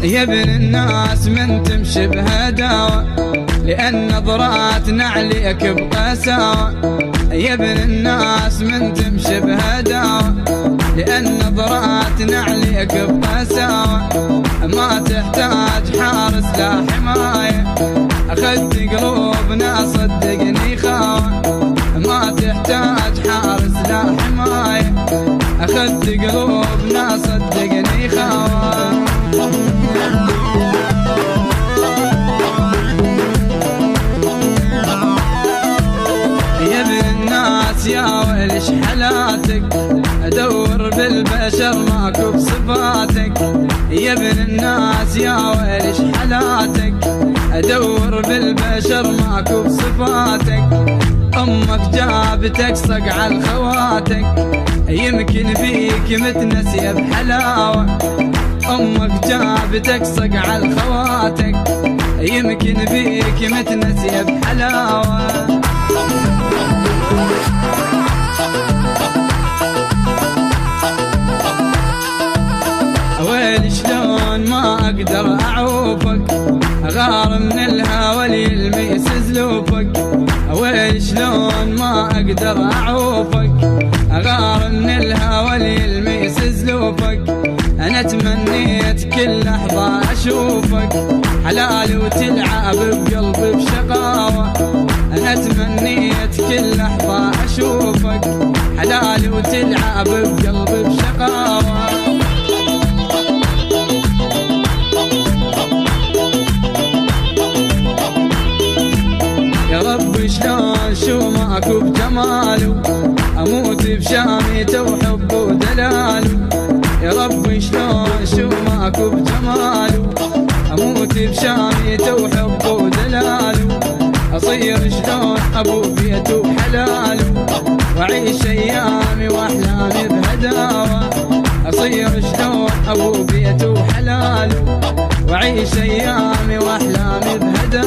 يا ابن الناس من تمشي بهداوة، لأن نظراتنا عليك بقساوة. يا ابن الناس من تمشي بهداوة، لأن نظراتنا عليك بقساوة. ما تحتاج حارس لا حماية، أخذت قلوبنا صدقني خاوة. ما تحتاج حارس لا حماية، أخذت قلوبنا صدقني خاوة. يا ابن الناس يا ويلش حالاتك، أدور بالبشر ماكو بصفاتك. يا ابن الناس يا ويلش حالاتك، أدور بالبشر ماكو بصفاتك. أمك جابتك صقع الخواتك، يمكن فيك متنسية بحلاوة. أمك جابتك صقع الخواتك، يمكن فيك متنسية بحلاوة. ويلي شلون ما أقدر أعوفك، أغار من الهوى ليلمس زلوفك. ويلي شلون ما أقدر أعوفك، أغار من الهوى ليلمس زلوفك. أنا تمنيت كل لحظة أشوفك، حلال وتلعب بقلبي بشقاوة. أنا تمنيت كل لحظة أشوفك، حلال وتلعب بقلبي بشقاوة. يا رب شلون شو ماكو بجماله، أموت بشامته وحبه ودلاله. يا رب شلون شو ماكو بجماله، أموت بشامته وحبه ودلاله. أصير شلون أبو بيته وحلاله، وأعيش أيامي وأحلامي بهداوة. أصير شلون أبو بيته وحلاله، وأعيش أيامي وأحلامي بهداوة.